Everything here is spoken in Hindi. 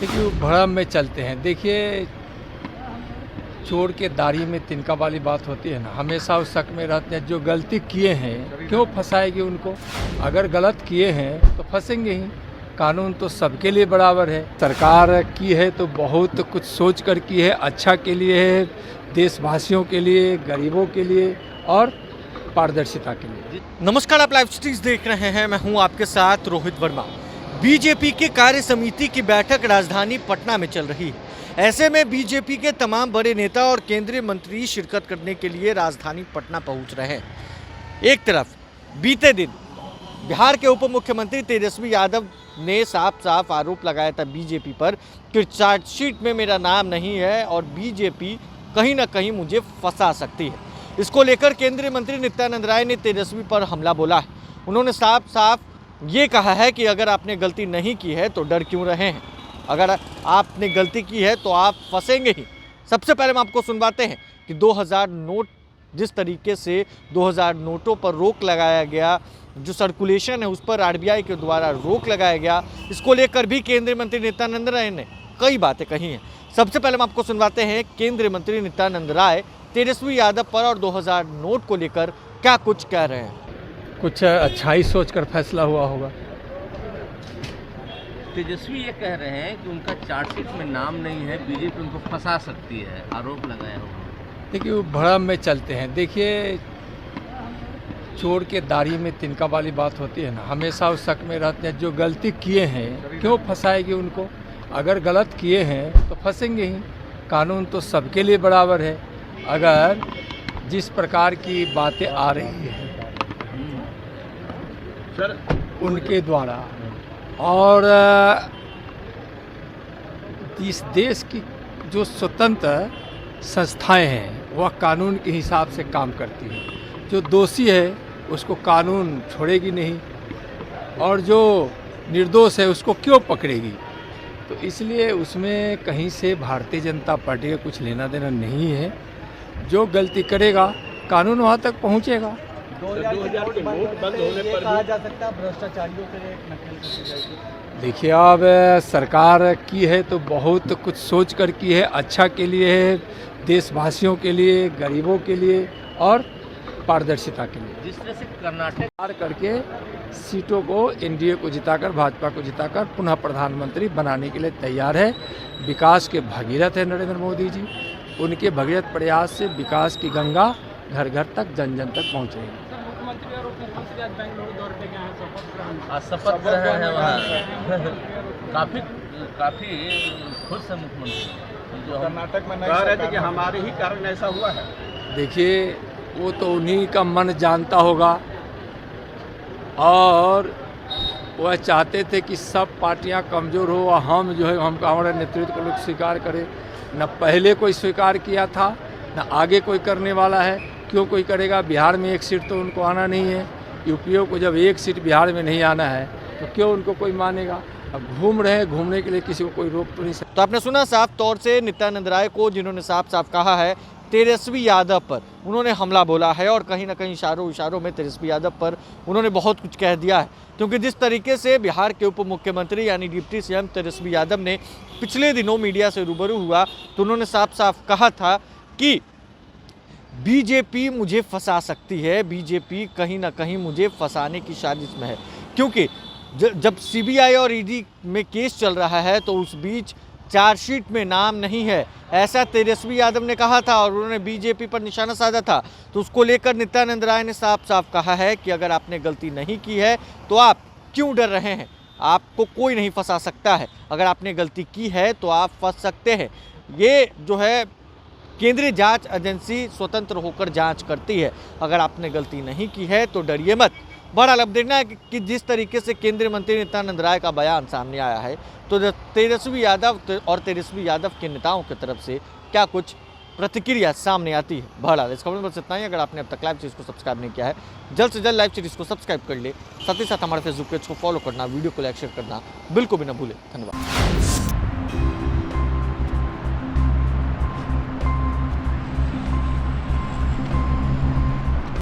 देखिए भ्रम में चलते हैं। देखिए चोर के दाढ़ी में तिनका वाली बात होती है ना, हमेशा उस शक में रहते हैं। जो गलती किए हैं क्यों फंसाएगी उनको? अगर गलत किए हैं तो फंसेंगे ही। कानून तो सबके लिए बराबर है। सरकार की है तो बहुत कुछ सोच कर की है, अच्छा के लिए है, देशवासियों के लिए, गरीबों के लिए और पारदर्शिता के लिए। नमस्कार, आप लाइव स्ट्रीम्स देख रहे हैं। मैं हूं आपके साथ रोहित वर्मा। बीजेपी की कार्य समिति की बैठक राजधानी पटना में चल रही है। ऐसे में बीजेपी के तमाम बड़े नेता और केंद्रीय मंत्री शिरकत करने के लिए राजधानी पटना पहुंच रहे हैं। एक तरफ बीते दिन बिहार के उप मुख्यमंत्री तेजस्वी यादव ने साफ साफ आरोप लगाया था बीजेपी पर कि चार्जशीट में मेरा नाम नहीं है और बीजेपी कहीं ना कहीं मुझे फंसा सकती है। इसको लेकर केंद्रीय मंत्री नित्यानंद राय ने तेजस्वी पर हमला बोला है। उन्होंने साफ साफ ये कहा है कि अगर आपने गलती नहीं की है तो डर क्यों रहे हैं, अगर आपने गलती की है तो आप फंसेंगे ही। सबसे पहले हम आपको सुनवाते हैं कि 2000 नोट, जिस तरीके से 2000 नोटों पर रोक लगाया गया, जो सर्कुलेशन है उस पर आरबीआई के द्वारा रोक लगाया गया, इसको लेकर भी केंद्रीय मंत्री नित्यानंद राय ने कई बातें कही हैं। सबसे पहले हम आपको सुनवाते हैं केंद्रीय मंत्री नित्यानंद राय तेजस्वी यादव पर और 2000 नोट को लेकर क्या कुछ कह रहे हैं। कुछ अच्छा ही सोच कर फैसला हुआ होगा। तेजस्वी ये कह रहे हैं कि उनका चार्जशीट में नाम नहीं है, बीजेपी उनको फंसा सकती है, आरोप लगाया हुआ। देखिए वो भ्रम में चलते हैं। देखिए चोर के दाढ़ी में तिनका वाली बात होती है ना, हमेशा उस शक में रहते हैं। जो गलती किए हैं क्यों फंसाएगी उनको? अगर गलत किए हैं तो फंसेंगे ही। कानून तो सबके लिए बराबर है। अगर जिस प्रकार की बातें आ रही हैं सर उनके द्वारा और इस देश की जो स्वतंत्र संस्थाएं हैं वह कानून के हिसाब से काम करती हैं। जो दोषी है उसको कानून छोड़ेगी नहीं और जो निर्दोष है उसको क्यों पकड़ेगी? तो इसलिए उसमें कहीं से भारतीय जनता पार्टी का कुछ लेना देना नहीं है। जो गलती करेगा कानून वहाँ तक पहुँचेगा। 2000 के वोट बंद होने पर कहा जा सकता है भ्रष्टाचारियों के नकल की जाएगी। देखिए अब सरकार की है तो बहुत कुछ सोच कर की है, अच्छा के लिए है, देशवासियों के लिए, गरीबों के लिए और पारदर्शिता के लिए। जिस तरह से कर्नाटक पार करके सीटों को एनडीए को जिताकर, भाजपा को जिताकर पुनः प्रधानमंत्री बनाने के लिए तैयार है। विकास के भगीरथ है नरेंद्र मोदी जी। उनके भगीरथ प्रयास से विकास की गंगा घर घर तक, जन जन तक पहुँचेगी। मुख्यमंत्री और उप मुख्यमंत्री आज बेंगलुरु दौरे पे गए हैं, शपथ ग्रहण है वहाँ। काफी खुश है मुख्यमंत्री। जो कर्नाटक में कह रहे थे कि हमारे ही कारण ऐसा हुआ है। देखिए वो तो उन्हीं का मन जानता होगा और वह चाहते थे कि सब पार्टियां कमज़ोर हो और हम जो है हमारे नेतृत्व को लोग स्वीकार करें। न पहले कोई स्वीकार किया था न आगे कोई करने वाला है। क्यों कोई करेगा? बिहार में एक सीट तो उनको आना नहीं है। यूपीओ को जब एक सीट बिहार में नहीं आना है तो क्यों उनको कोई मानेगा? अब घूम रहे हैं, घूमने के लिए किसी को कोई रोक तो नहीं सकता। तो आपने सुना साफ तौर से नित्यानंद राय को, जिन्होंने साफ साफ कहा है तेजस्वी यादव पर उन्होंने हमला बोला है और कहीं ना कहीं इशारों में तेजस्वी यादव पर उन्होंने बहुत कुछ कह दिया है। क्योंकि जिस तरीके से बिहार के उप मुख्यमंत्री यानी डिप्टी सीएम तेजस्वी यादव ने पिछले दिनों मीडिया से रूबरू हुआ तो उन्होंने साफ साफ कहा था कि बीजेपी मुझे फंसा सकती है, बीजेपी कहीं ना कहीं मुझे फंसाने की साजिश में है। क्योंकि जब सीबीआई और ईडी में केस चल रहा है तो उस बीच चार्जशीट में नाम नहीं है, ऐसा तेजस्वी यादव ने कहा था और उन्होंने बीजेपी पर निशाना साधा था। तो उसको लेकर नित्यानंद राय ने साफ साफ कहा है कि अगर आपने गलती नहीं की है तो आप क्यों डर रहे हैं, आपको कोई नहीं फंसा सकता है। अगर आपने गलती की है तो आप फंस सकते हैं। ये जो है केंद्रीय जांच एजेंसी स्वतंत्र होकर जांच करती है। अगर आपने गलती नहीं की है तो डरिए मत। बहरहाल अब देखना है कि जिस तरीके से केंद्रीय मंत्री नित्यानंद राय का बयान सामने आया है तो तेजस्वी यादव और तेजस्वी यादव के नेताओं की तरफ से क्या कुछ प्रतिक्रिया सामने आती है। बहरहाल इस खबर में बस इतना ही। अगर आपने अब तक लाइव सीरीज को सब्सक्राइब नहीं किया है, जल्द से जल्द लाइव सीरीज को सब्सक्राइब कर ले। साथ ही साथ हमारे फेसबुक पेज को फॉलो करना, वीडियो को लाइक शेयर करना बिल्कुल भी ना भूलें। धन्यवाद।